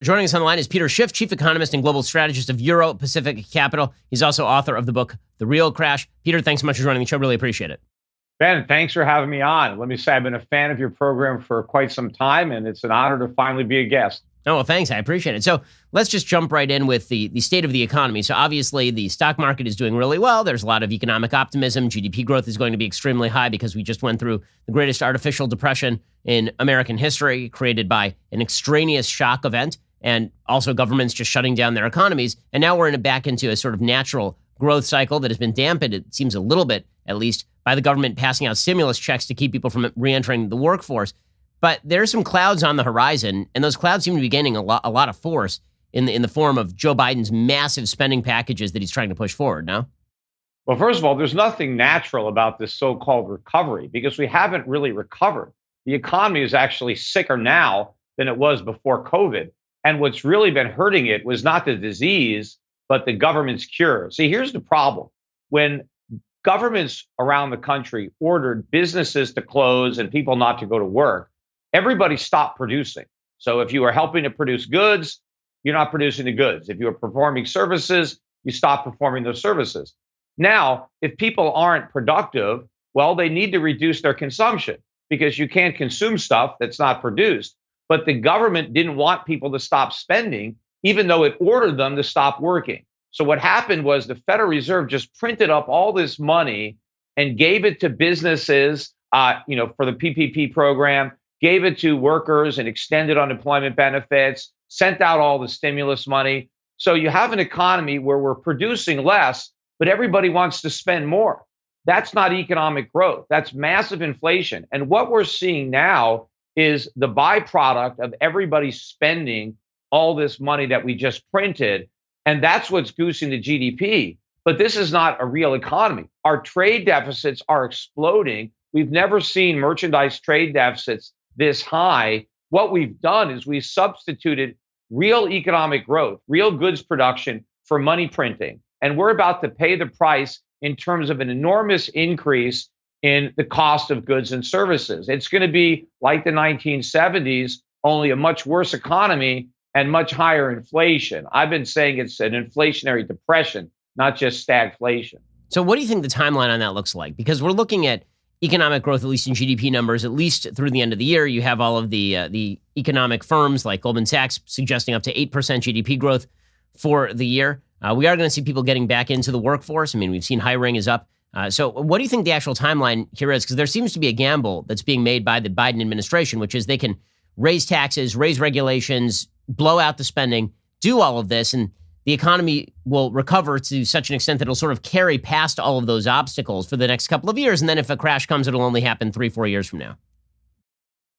Joining us on the line is Peter Schiff, chief economist and global strategist of Euro Pacific Capital. He's also author of the book, The Real Crash. Peter, thanks so much for joining the show. Really appreciate it. Ben, thanks for having me on. Let me say I've been a fan of your program for quite some time, and it's an honor to finally be a guest. Oh, well, thanks. I appreciate it. So let's just jump right in with the state of the economy. So obviously, the stock market is doing really well. There's a lot of economic optimism. GDP growth is going to be extremely high because we just went through the greatest artificial depression in American history, created by an extraneous shock event, and also governments just shutting down their economies. And now we're back into a sort of natural growth cycle that has been dampened, it seems a little bit, at least, by the government passing out stimulus checks to keep people from reentering the workforce. But there are some clouds on the horizon, and those clouds seem to be gaining a lot of force in the form of Joe Biden's massive spending packages that he's trying to push forward, no? Well, first of all, there's nothing natural about this so-called recovery because we haven't really recovered. The economy is actually sicker now than it was before COVID. And what's really been hurting it was not the disease, but the government's cure. See, here's the problem. When governments around the country ordered businesses to close and people not to go to work, everybody stopped producing. So if you were helping to produce goods, you're not producing the goods. If you were performing services, you stop performing those services. Now, if people aren't productive, well, they need to reduce their consumption because you can't consume stuff that's not produced. But the government didn't want people to stop spending, even though it ordered them to stop working. So what happened was the Federal Reserve just printed up all this money and gave it to businesses, for the PPP program, gave it to workers and extended unemployment benefits, sent out all the stimulus money. So you have an economy where we're producing less, but everybody wants to spend more. That's not economic growth. That's massive inflation. And what we're seeing now is the byproduct of everybody spending all this money that we just printed. And that's what's goosing the GDP. But this is not a real economy. Our trade deficits are exploding. We've never seen merchandise trade deficits this high. What we've done is we substituted real economic growth, real goods production for money printing. And we're about to pay the price in terms of an enormous increase in the cost of goods and services. It's going to be like the 1970s, only a much worse economy and much higher inflation. I've been saying it's an inflationary depression, not just stagflation. So what do you think the timeline on that looks like? Because we're looking at economic growth, at least in GDP numbers, at least through the end of the year. You have all of the economic firms like Goldman Sachs suggesting up to 8% GDP growth for the year. We are going to see people getting back into the workforce. I mean, we've seen hiring is up. So what do you think the actual timeline here is? Because there seems to be a gamble that's being made by the Biden administration, which is they can raise taxes, raise regulations, blow out the spending, do all of this, and the economy will recover to such an extent that it'll sort of carry past all of those obstacles for the next couple of years. And then if a crash comes, it'll only happen 3-4 years from now.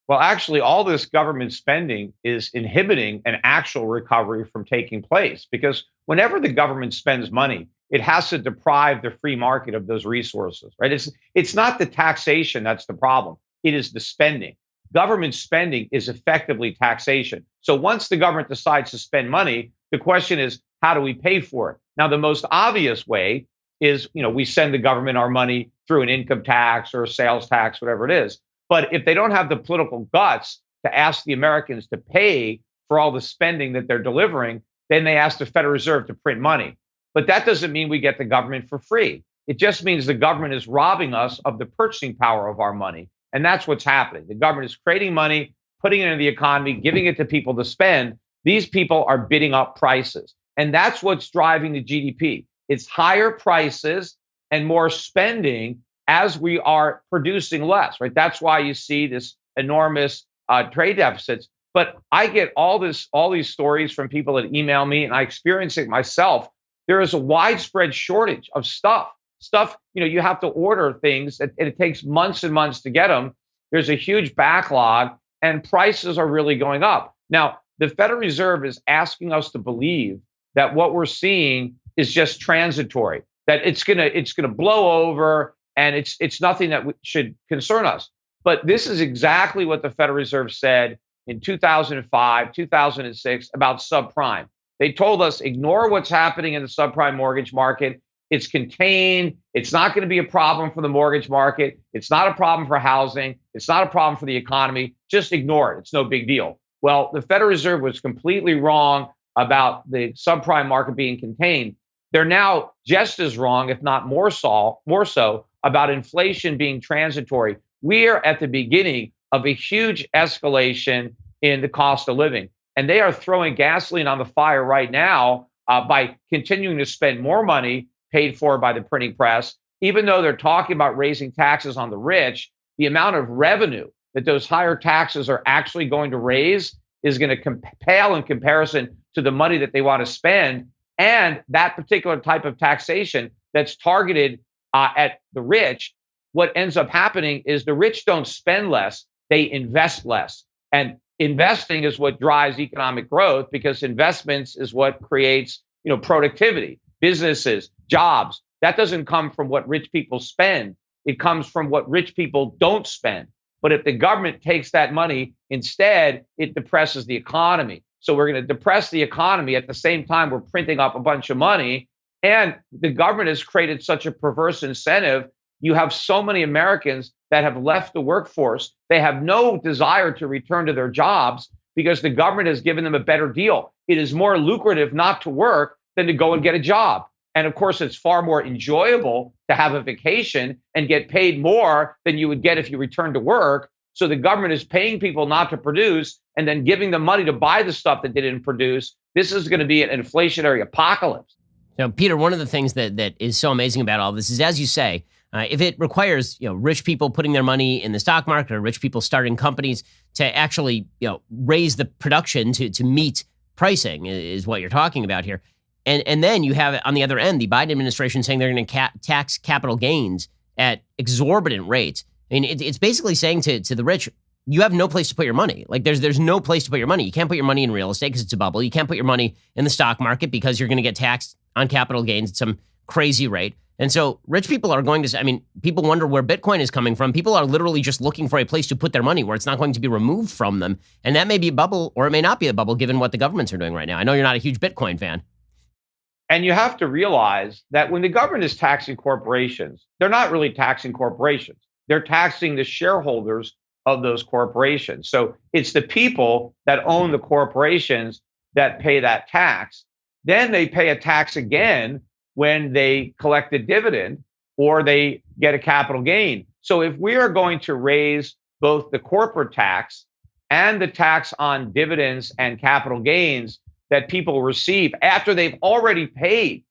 Well, actually, all this government spending is inhibiting an actual recovery from taking place because whenever the government spends money, it has to deprive the free market of those resources, right? It's not the taxation that's the problem. It is the spending. Government spending is effectively taxation. So once the government decides to spend money, the question is, how do we pay for it? Now, the most obvious way is, we send the government our money through an income tax or a sales tax, whatever it is. But if they don't have the political guts to ask the Americans to pay for all the spending that they're delivering, then they ask the Federal Reserve to print money. But that doesn't mean we get the government for free. It just means the government is robbing us of the purchasing power of our money. And that's what's happening. The government is creating money, putting it into the economy, giving it to people to spend. These people are bidding up prices. And that's what's driving the GDP. It's higher prices and more spending as we are producing less, right? That's why you see this enormous trade deficits. But I get all these stories from people that email me, and I experience it myself. There is a widespread shortage of stuff. You have to order things, and it takes months and months to get them. There's a huge backlog, and prices are really going up. Now, the Federal Reserve is asking us to believe that what we're seeing is just transitory, that it's gonna blow over, and it's nothing that should concern us. But this is exactly what the Federal Reserve said in 2005, 2006 about subprime. They told us, ignore what's happening in the subprime mortgage market. It's contained. It's not going to be a problem for the mortgage market. It's not a problem for housing. It's not a problem for the economy. Just ignore it. It's no big deal. Well, the Federal Reserve was completely wrong about the subprime market being contained. They're now just as wrong, if not more so, about inflation being transitory. We are at the beginning of a huge escalation in the cost of living, and they are throwing gasoline on the fire right now by continuing to spend more money paid for by the printing press. Even though they're talking about raising taxes on the rich, the amount of revenue that those higher taxes are actually going to raise is going to pale in comparison to the money that they want to spend. And that particular type of taxation that's targeted at the rich, what ends up happening is the rich don't spend less, they invest less. And investing is what drives economic growth, because investments is what creates, productivity, businesses, jobs. That doesn't come from what rich people spend. It comes from what rich people don't spend. But if the government takes that money, instead, it depresses the economy. So we're going to depress the economy at the same time we're printing up a bunch of money. And the government has created such a perverse incentive. You have so many Americans that have left the workforce. They have no desire to return to their jobs because the government has given them a better deal. It is more lucrative not to work than to go and get a job. And of course, it's far more enjoyable to have a vacation and get paid more than you would get if you returned to work. So the government is paying people not to produce and then giving them money to buy the stuff that they didn't produce. This is going to be an inflationary apocalypse. Now, Peter, one of the things that is so amazing about all this is, as you say, if it requires rich people putting their money in the stock market or rich people starting companies to actually raise the production to meet pricing is what you're talking about here. And then you have on the other end, the Biden administration saying they're going to tax capital gains at exorbitant rates. I mean, it's basically saying to the rich, you have no place to put your money. Like there's no place to put your money. You can't put your money in real estate because it's a bubble. You can't put your money in the stock market because you're going to get taxed on capital gains at some crazy rate. And so rich people are going to, people wonder where Bitcoin is coming from. People are literally just looking for a place to put their money where it's not going to be removed from them. And that may be a bubble or it may not be a bubble given what the governments are doing right now. I know you're not a huge Bitcoin fan. And you have to realize that when the government is taxing corporations, they're not really taxing corporations. They're taxing the shareholders of those corporations. So it's the people that own the corporations that pay that tax. Then they pay a tax again when they collect a dividend or they get a capital gain. So if we are going to raise both the corporate tax and the tax on dividends and capital gains that people receive after they've already paid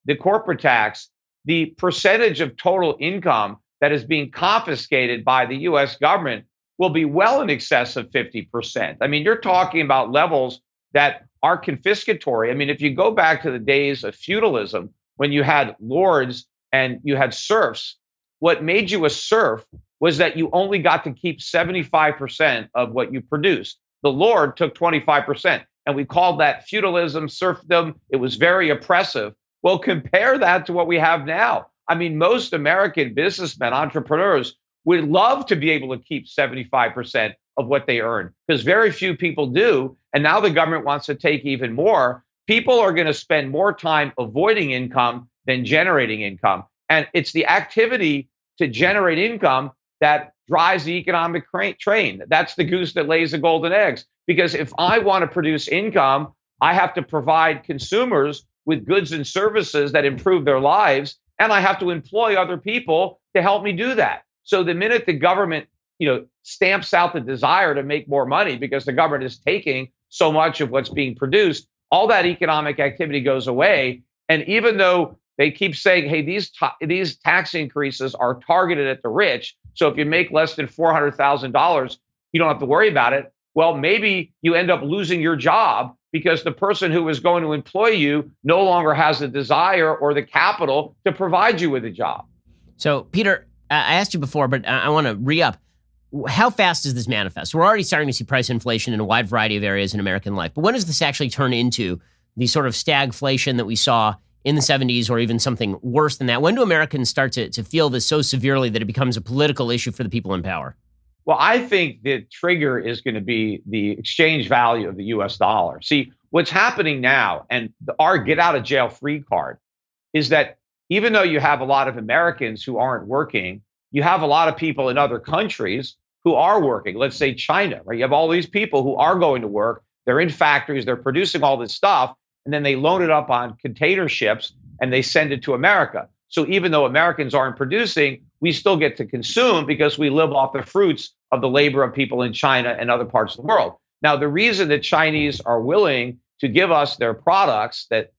the corporate tax, the percentage of total income that is being confiscated by the US government will be well in excess of 50%. You're talking about levels that are confiscatory. If you go back to the days of feudalism, when you had lords and you had serfs, what made you a serf was that you only got to keep 75% of what you produced. The lord took 25%. And we called that feudalism, serfdom. It was very oppressive. Well, compare that to what we have now. Most American businessmen, entrepreneurs would love to be able to keep 75% of what they earn because very few people do. And now the government wants to take even more. People are going to spend more time avoiding income than generating income. And it's the activity to generate income that drives the economic train. That's the goose that lays the golden eggs. Because if I want to produce income, I have to provide consumers with goods and services that improve their lives, and I have to employ other people to help me do that. So the minute the government, stamps out the desire to make more money because the government is taking so much of what's being produced, all that economic activity goes away. And even though they keep saying, hey, these tax increases are targeted at the rich, so if you make less than $400,000, you don't have to worry about it. Well, maybe you end up losing your job because the person who is going to employ you no longer has the desire or the capital to provide you with a job. So, Peter, I asked you before, but I want to re-up. How fast does this manifest? We're already starting to see price inflation in a wide variety of areas in American life. But when does this actually turn into the sort of stagflation that we saw in the 70s or even something worse than that? When do Americans start to feel this so severely that it becomes a political issue for the people in power? Well, I think the trigger is going to be the exchange value of the US dollar. See, what's happening now, and our get out of jail free card, is that even though you have a lot of Americans who aren't working, you have a lot of people in other countries who are working. Let's say China, right? You have all these people who are going to work. They're in factories, they're producing all this stuff, and then they load it up on container ships and they send it to America. So even though Americans aren't producing, we still get to consume because we live off the fruits of the labor of people in China and other parts of the world. Now, the reason that Chinese are willing to give us their products that,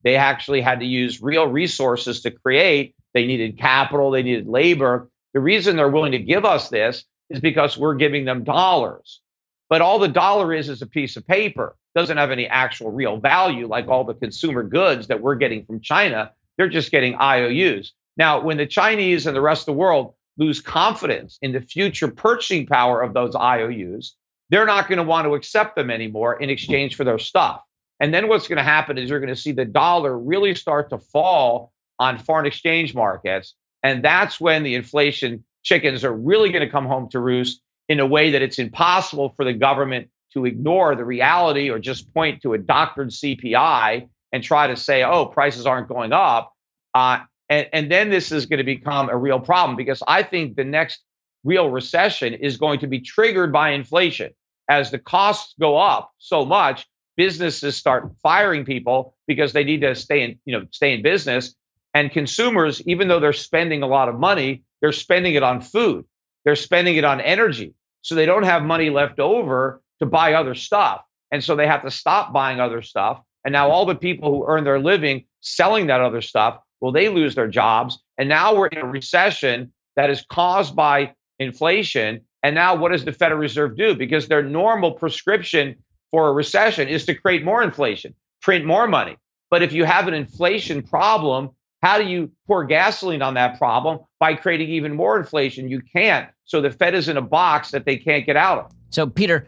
they actually had to use real resources to create, they needed capital, they needed labor. The reason they're willing to give us this is because we're giving them dollars. But all the dollar is a piece of paper. Doesn't have any actual real value like all the consumer goods that we're getting from China. They're just getting IOUs. Now, when the Chinese and the rest of the world lose confidence in the future purchasing power of those IOUs, they're not going to want to accept them anymore in exchange for their stuff. And then what's going to happen is you're going to see the dollar really start to fall on foreign exchange markets. And that's when the inflation chickens are really going to come home to roost in a way that it's impossible for the government to ignore the reality or just point to a doctored CPI and try to say, oh, prices aren't going up. And then this is going to become a real problem because I think the next real recession is going to be triggered by inflation. As the costs go up so much, businesses start firing people because they need to stay in business. And consumers, even though they're spending a lot of money, they're spending it on food. They're spending it on energy. So they don't have money left over to buy other stuff. And so they have to stop buying other stuff. And now all the people who earn their living selling that other stuff, well, they lose their jobs. And now we're in a recession that is caused by inflation. And now what does the Federal Reserve do? Because their normal prescription for a recession is to create more inflation, print more money. But if you have an inflation problem, how do you pour gasoline on that problem? By creating even more inflation. You can't. So the Fed is in a box that they can't get out of. So, Peter,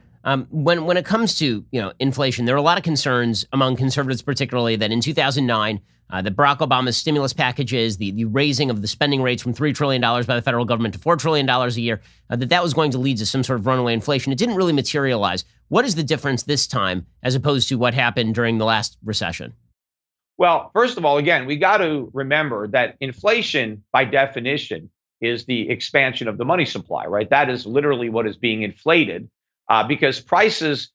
when it comes to inflation, there are a lot of concerns among conservatives, particularly that in 2009, that Barack Obama's stimulus packages, the raising of the spending rates from $3 trillion by the federal government to $4 trillion a year, that was going to lead to some sort of runaway inflation. It didn't really materialize. What is the difference this time as opposed to what happened during the last recession? Well, first of all, again, we got to remember that inflation, by definition, is the expansion of the money supply, right? That is literally what is being inflated because prices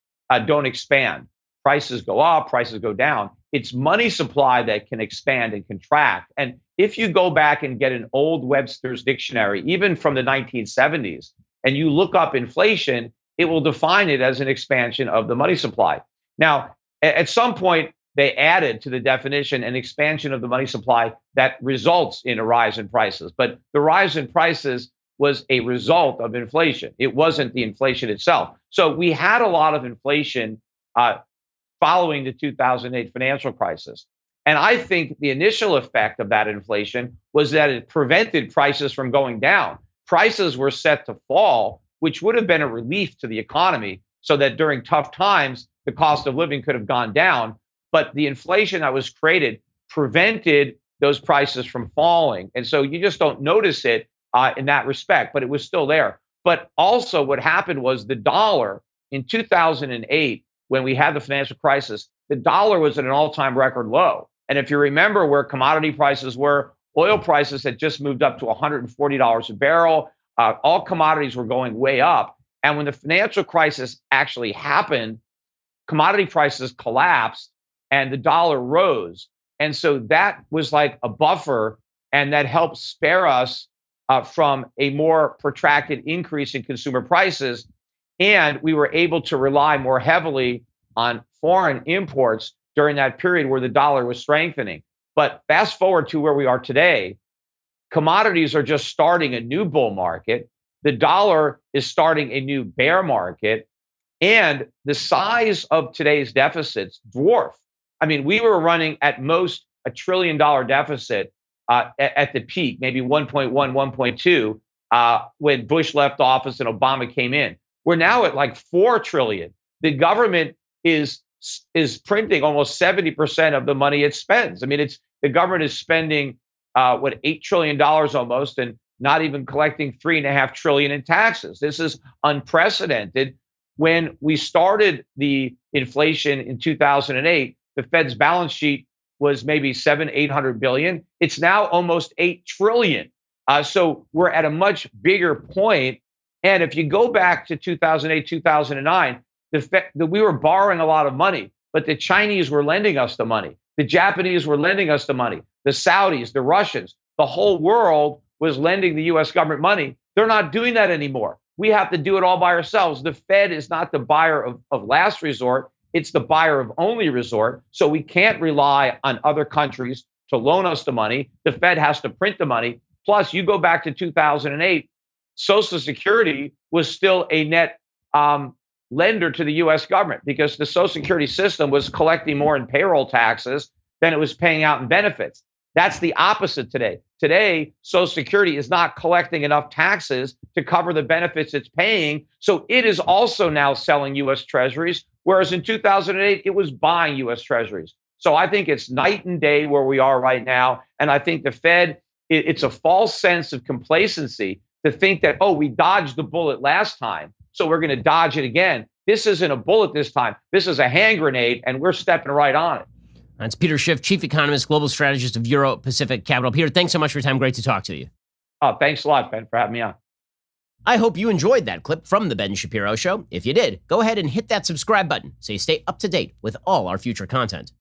don't expand. Prices go up, prices go down. It's money supply that can expand and contract. And if you go back and get an old Webster's dictionary, even from the 1970s, and you look up inflation, it will define it as an expansion of the money supply. Now, at some point, they added to the definition an expansion of the money supply that results in a rise in prices. But the rise in prices was a result of inflation. It wasn't the inflation itself. So we had a lot of inflation following the 2008 financial crisis. And I think the initial effect of that inflation was that it prevented prices from going down. Prices were set to fall, which would have been a relief to the economy so that during tough times, the cost of living could have gone down. But the inflation that was created prevented those prices from falling. And so you just don't notice it in that respect, but it was still there. But also what happened was the dollar in 2008, when we had the financial crisis, the dollar was at an all-time record low. And if you remember where commodity prices were, oil prices had just moved up to $140 a barrel. All commodities were going way up. And when the financial crisis actually happened, commodity prices collapsed and the dollar rose. And so that was like a buffer, and that helped spare us from a more protracted increase in consumer prices. And we were able to rely more heavily on foreign imports during that period where the dollar was strengthening. But fast forward to where we are today, commodities are just starting a new bull market. The dollar is starting a new bear market. And the size of today's deficits dwarf. I mean, we were running at most $1 trillion deficit at the peak, maybe 1.1, 1.2, when Bush left office and Obama came in. We're now at like 4 trillion. The government is printing almost 70% of the money it spends. I mean, the government is spending $8 trillion almost, and not even collecting $3.5 trillion in taxes. This is unprecedented. When we started the inflation in 2008, the Fed's balance sheet was maybe 800 billion. It's now almost 8 trillion. So we're at a much bigger point. And if you go back to 2008, 2009, we were borrowing a lot of money, but the Chinese were lending us the money. The Japanese were lending us the money. The Saudis, the Russians, the whole world was lending the US government money. They're not doing that anymore. We have to do it all by ourselves. The Fed is not the buyer of last resort. It's the buyer of only resort. So we can't rely on other countries to loan us the money. The Fed has to print the money. Plus, you go back to 2008, Social Security was still a net lender to the U.S. government because the Social Security system was collecting more in payroll taxes than it was paying out in benefits. That's the opposite today. Today, Social Security is not collecting enough taxes to cover the benefits it's paying. So it is also now selling U.S. Treasuries, whereas in 2008, it was buying U.S. Treasuries. So I think it's night and day where we are right now. And I think the Fed, it's a false sense of complacency to think that, oh, we dodged the bullet last time, so we're going to dodge it again. This isn't a bullet this time. This is a hand grenade, and we're stepping right on it. That's Peter Schiff, Chief Economist, Global Strategist of Euro Pacific Capital. Peter, thanks so much for your time. Great to talk to you. Oh, thanks a lot, Ben, for having me on. I hope you enjoyed that clip from The Ben Shapiro Show. If you did, go ahead and hit that subscribe button so you stay up to date with all our future content.